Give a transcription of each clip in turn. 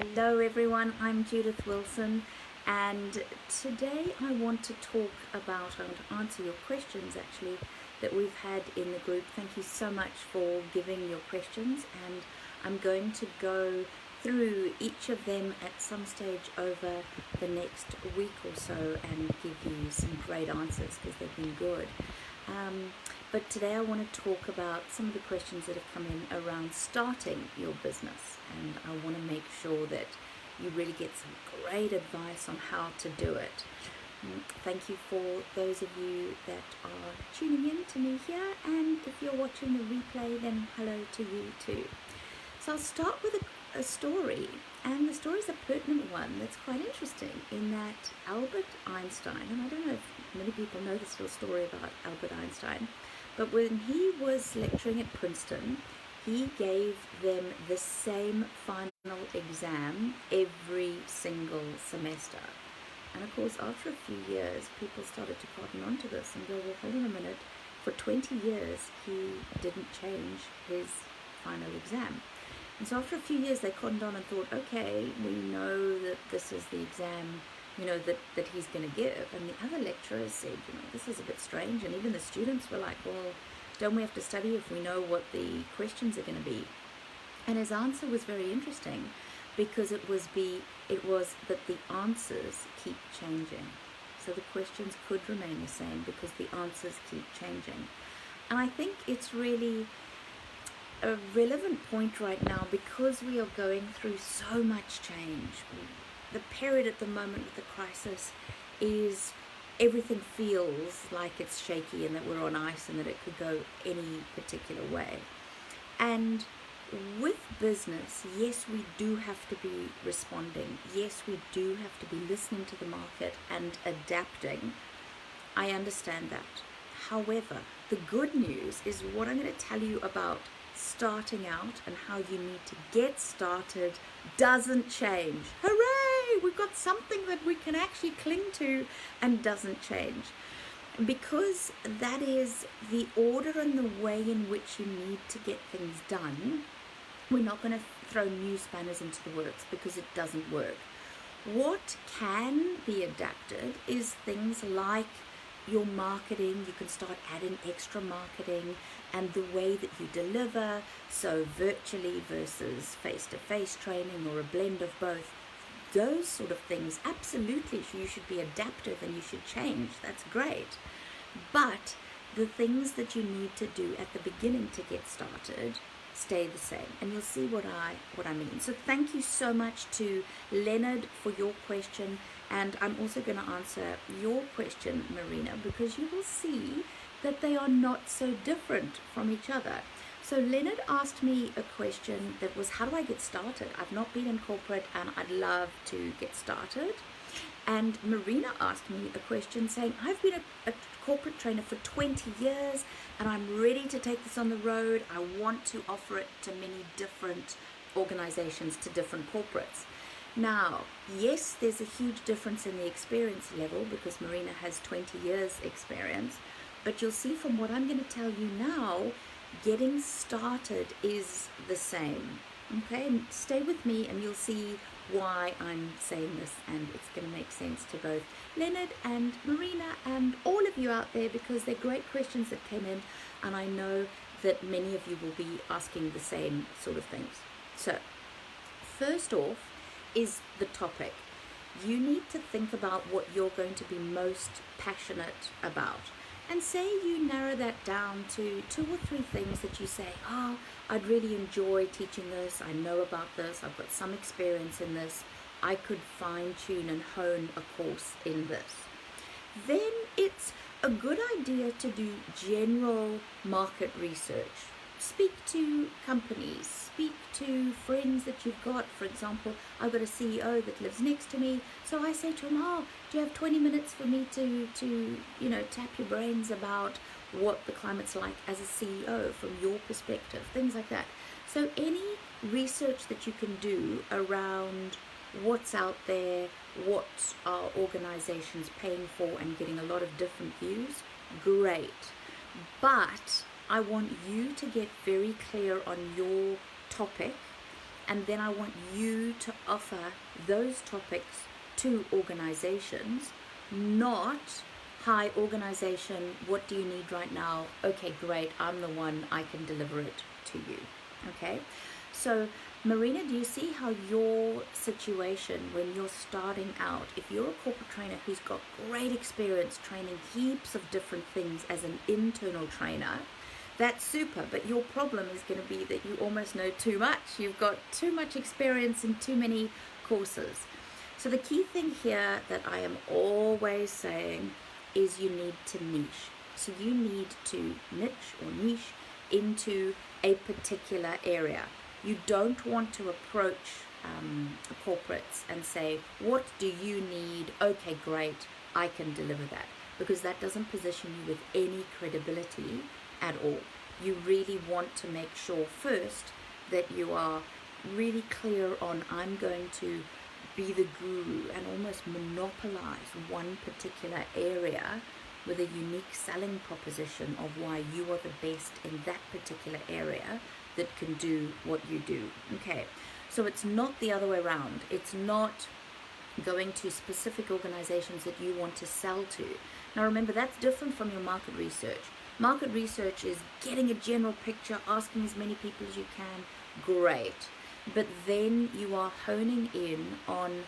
Hello everyone, I'm Judith Wilson, and today I want to talk about, I want to answer your questions actually that we've had in the group. Thank you so much for giving your questions, and I'm going to go through each of them at some stage over the next week or so and give you some great answers because they've been good. But today I want to talk about some of the questions that have come in around starting your business, and I want to make sure that you really get some great advice on how to do it. Thank you for those of you that are tuning in to me here, and if you're watching the replay, then hello to you too. So I'll start with a story, and the story is a pertinent one that's quite interesting in that Albert Einstein, and I don't know if many people know this little story about Albert Einstein, but when he was lecturing at Princeton, he gave them the same final exam every single semester. And of course, after a few years, people started to cotton onto this and go, well, hold on a minute, for 20 years, he didn't change his final exam. And so after a few years, they cottoned on and thought, okay, we know that this is the exam, that he's going to give. And the other lecturers said, this is a bit strange. And even the students were like, well, don't we have to study if we know what the questions are going to be? And his answer was very interesting because it was that the answers keep changing. So the questions could remain the same because the answers keep changing. And I think it's really a relevant point right now because we are going through so much change. The period at the moment with the crisis is everything feels like it's shaky and that we're on ice and that it could go any particular way. And with business, yes, we do have to be responding. Yes, we do have to be listening to the market and adapting. I understand that. However, the good news is what I'm going to tell you about starting out and how you need to get started doesn't change. Hooray! We've got something that we can actually cling to and doesn't change. Because that is the order and the way in which you need to get things done, we're not going to throw new spanners into the works because it doesn't work. What can be adapted is things like your marketing. You can start adding extra marketing and the way that you deliver, so virtually versus face-to-face training or a blend of both. Those sort of things, absolutely, you should be adaptive and you should change. That's great. But the things that you need to do at the beginning to get started stay the same, and you'll see what I mean. So thank you so much to Leonard for your question, and I'm also going to answer your question, Marina, because you will see that they are not so different from each other. So Leonard asked me a question that was, how do I get started? I've not been in corporate and I'd love to get started. And Marina asked me a question saying, I've been a corporate trainer for 20 years and I'm ready to take this on the road. I want to offer it to many different organizations, to different corporates. Now, yes, there's a huge difference in the experience level because Marina has 20 years experience, but you'll see from what I'm going to tell you now, getting started is the same. Okay, and stay with me and you'll see why I'm saying this, and it's going to make sense to both Leonard and Marina and all of you out there because they're great questions that came in, and I know that many of you will be asking the same sort of things. So, first off is the topic. You need to think about what you're going to be most passionate about. And say you narrow that down to 2 or 3 things that you say, I'd really enjoy teaching this, I know about this, I've got some experience in this, I could fine tune and hone a course in this. Then it's a good idea to do general market research. Speak to companies, speak to friends that you've got. For example, I've got a CEO that lives next to me, so I say to him, do you have 20 minutes for me to tap your brains about what the climate's like as a CEO from your perspective, things like that. So any research that you can do around what's out there, what are organizations paying for, and getting a lot of different views, great. But I want you to get very clear on your topic and then I want you to offer those topics to organizations, not, hi organization, what do you need right now? Okay, great, I'm the one, I can deliver it to you. Okay, so Marina, do you see how your situation when you're starting out, if you're a corporate trainer who's got great experience training heaps of different things as an internal trainer, that's super, but your problem is going to be that you almost know too much. You've got too much experience in too many courses. So the key thing here that I am always saying is you need to niche. So you need to niche into a particular area. You don't want to approach corporates and say, what do you need? Okay, great, I can deliver that. Because that doesn't position you with any credibility at all. You really want to make sure first that you are really clear on, I'm going to be the guru and almost monopolize one particular area with a unique selling proposition of why you are the best in that particular area that can do what you do. Okay, so it's not the other way around. It's not going to specific organizations that you want to sell to. Now remember, that's different from your market research. Market research is getting a general picture, asking as many people as you can, great. But then you are honing in on,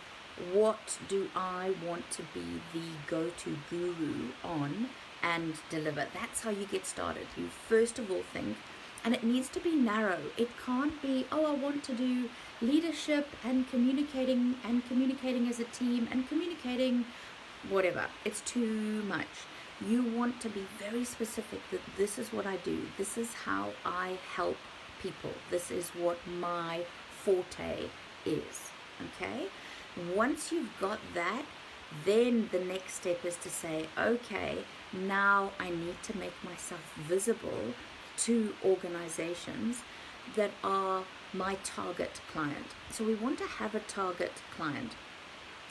what do I want to be the go-to guru on and deliver. That's how you get started. You first of all think, and it needs to be narrow. It can't be, oh, I want to do leadership and communicating as a team and communicating whatever. It's too much. You want to be very specific that this is what I do. This is how I help people. This is what my forte is. Okay? Once you've got that, then the next step is to say, okay, now I need to make myself visible to organizations that are my target client. So we want to have a target client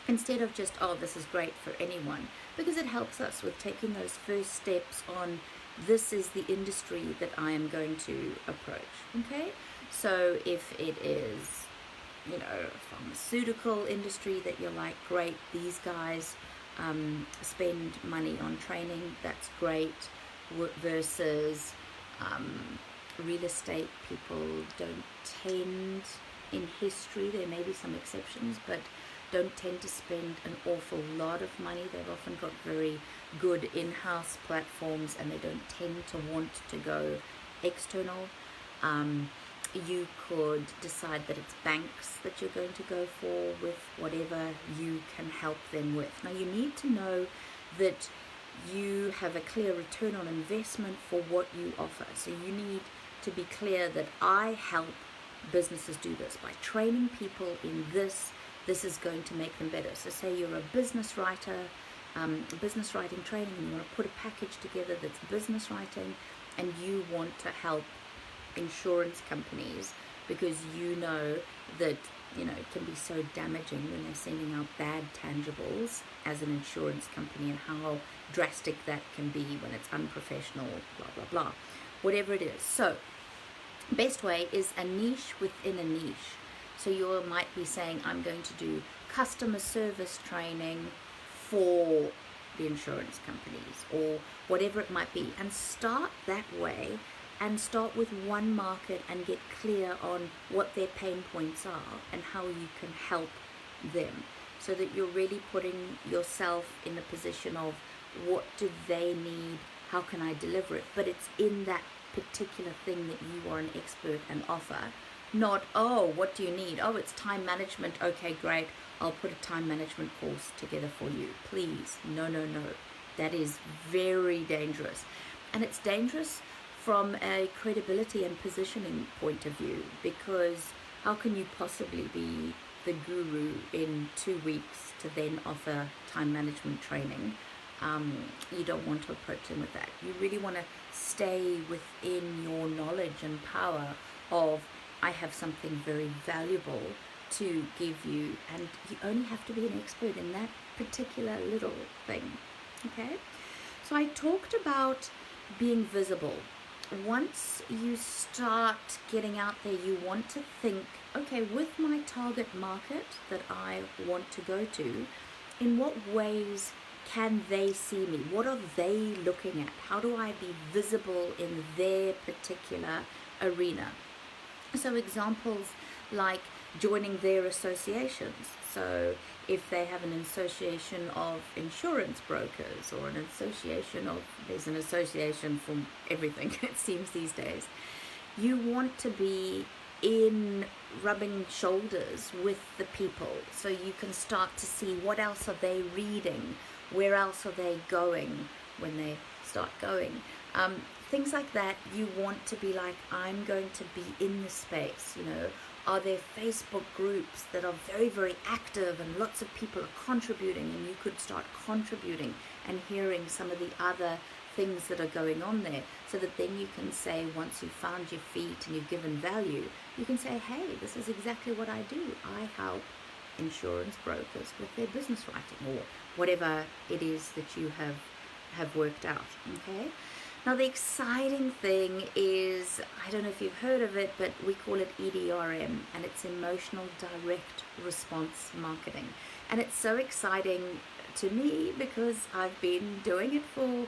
instead of just, oh, this is great for anyone, because it helps us with taking those first steps on, this is the industry that I am going to approach. Okay, so if it is, you know, pharmaceutical industry that you're like, great, these guys spend money on training, that's great, versus real estate, people don't tend, in history, there may be some exceptions, but don't tend to spend an awful lot of money. They've often got very good in-house platforms and they don't tend to want to go external. You could decide that it's banks that you're going to go for with whatever you can help them with. Now you need to know that you have a clear return on investment for what you offer. So you need to be clear that I help businesses do this by training people in this. This is going to make them better. So say you're a business writer, business writing training, and you want to put a package together that's business writing, and you want to help insurance companies because you know that, you know, it can be so damaging when they're sending out bad tangibles as an insurance company, and how drastic that can be when it's unprofessional, blah, blah, blah, whatever it is. So best way is a niche within a niche. So you might be saying, I'm going to do customer service training for the insurance companies or whatever it might be, and start that way and start with one market and get clear on what their pain points are and how you can help them, so that you're really putting yourself in the position of, what do they need, how can I deliver it, but it's in that particular thing that you are an expert and offer. Not, oh, what do you need? Oh, it's time management. Okay, great. I'll put a time management course together for you. Please. No, no, no. That is very dangerous. And it's dangerous from a credibility and positioning point of view, because how can you possibly be the guru in 2 weeks to then offer time management training? You don't want to approach them with that. You really want to stay within your knowledge and power of, I have something very valuable to give you, and you only have to be an expert in that particular little thing. Okay, so I talked about being visible. Once you start getting out there, you want to think okay, with my target market that I want to go to, in what ways can they see me? What are they looking at? How do I be visible in their particular arena? So examples like joining their associations. So if they have an association of insurance brokers, or there's an association for everything, it seems these days, you want to be in rubbing shoulders with the people, so you can start to see what else are they reading, where else are they going when they start going. Things like that, you want to be like, I'm going to be in the space, Are there Facebook groups that are very, very active and lots of people are contributing, and you could start contributing and hearing some of the other things that are going on there, so that then you can say, once you've found your feet and you've given value, you can say, hey, this is exactly what I do. I help insurance brokers with their business writing, or whatever it is that you have worked out, okay? Now, the exciting thing is, I don't know if you've heard of it, but we call it EDRM, and it's Emotional Direct Response Marketing. And it's so exciting to me because I've been doing it for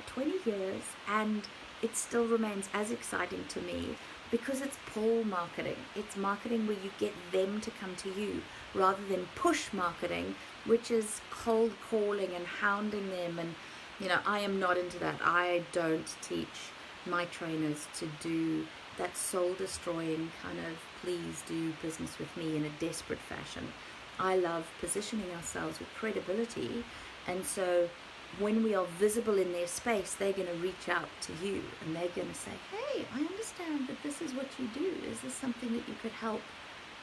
20 years, and it still remains as exciting to me because it's pull marketing. It's marketing where you get them to come to you, rather than push marketing, which is cold calling and hounding them. And I am not into that. I don't teach my trainers to do that soul-destroying kind of please do business with me in a desperate fashion. I love positioning ourselves with credibility, and so when we are visible in their space, they're going to reach out to you, and they're going to say, hey, I understand that this is what you do. Is this something that you could help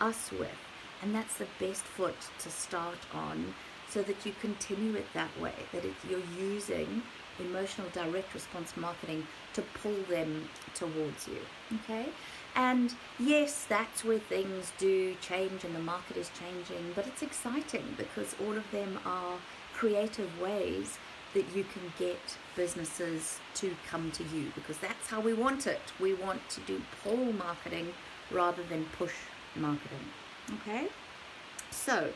us with? And that's the best foot to start on, so that you continue it that way, that you're using emotional direct response marketing to pull them towards you, okay? And yes, that's where things do change and the market is changing, but it's exciting because all of them are creative ways that you can get businesses to come to you, because that's how we want it. We want to do pull marketing rather than push marketing, okay? So,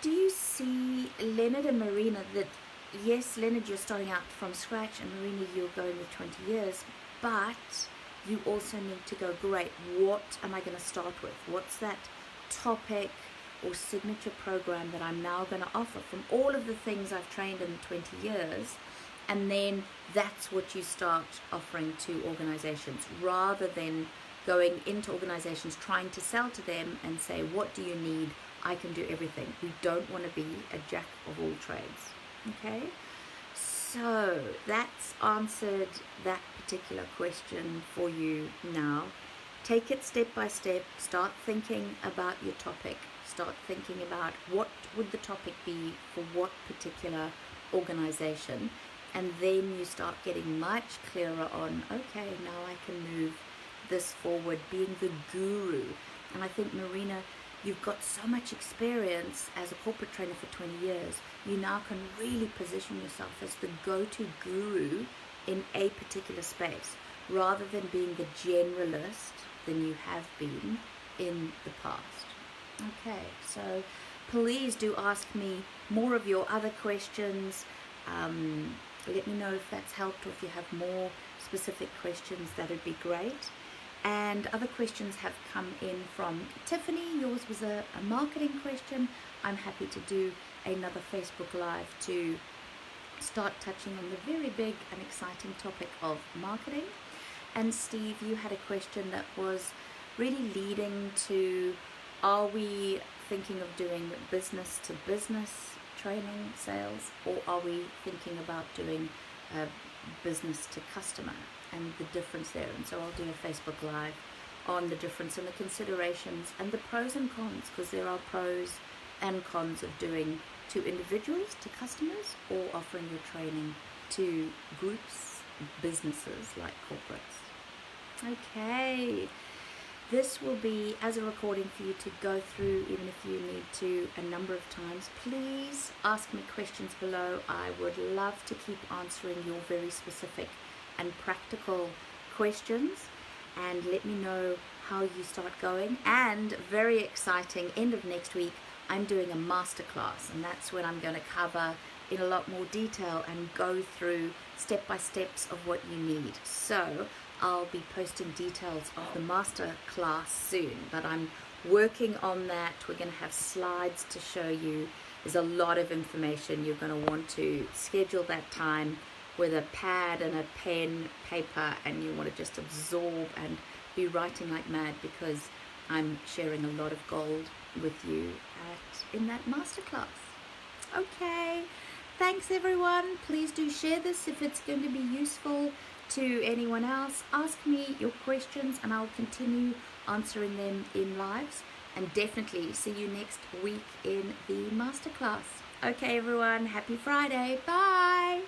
do you see Leonard and Marina, that yes, Leonard, you're starting out from scratch, and Marina, you're going with 20 years, but you also need to go, great, what am I going to start with? What's that topic or signature program that I'm now going to offer from all of the things I've trained in 20 years? And then that's what you start offering to organizations, rather than going into organizations trying to sell to them and say, what do you need? I can do everything. We don't want to be a jack of all trades, okay? So that's answered that particular question for you now. Take it step by step. Start thinking about your topic. Start thinking about what would the topic be for what particular organization. And then you start getting much clearer on, okay, now I can move this forward, being the guru. And I think, Marina, you've got so much experience as a corporate trainer for 20 years. You now can really position yourself as the go-to guru in a particular space, rather than being the generalist than you have been in the past. Okay, so please do ask me more of your other questions. Let me know if that's helped, or if you have more specific questions, that would be great. And other questions have come in from Tiffany. Yours was a marketing question. I'm happy to do another Facebook Live to start touching on the very big and exciting topic of marketing. And Steve, you had a question that was really leading to, are we thinking of doing business to business training, sales, or are we thinking about doing business to customer, and the difference there? And so I'll do a Facebook Live on the difference and the considerations and the pros and cons, because there are pros and cons of doing to individuals, to customers, or offering your training to groups, businesses like corporates. Okay, this will be as a recording for you to go through, even if you need to, a number of times. Please ask me questions below. I would love to keep answering your very specific and practical questions, and let me know how you start going. And very exciting, end of next week, I'm doing a masterclass, and that's when I'm going to cover in a lot more detail and go through step-by-steps of what you need. So I'll be posting details of the masterclass soon, but I'm working on that. We're going to have slides to show you. There's a lot of information. You're going to want to schedule that time with a pad and a pen, paper, and you want to just absorb and be writing like mad, because I'm sharing a lot of gold with you in that masterclass. Okay, thanks everyone. Please do share this if it's going to be useful to anyone else. Ask me your questions and I'll continue answering them in lives, and definitely see you next week in the masterclass. Okay everyone, happy Friday. Bye.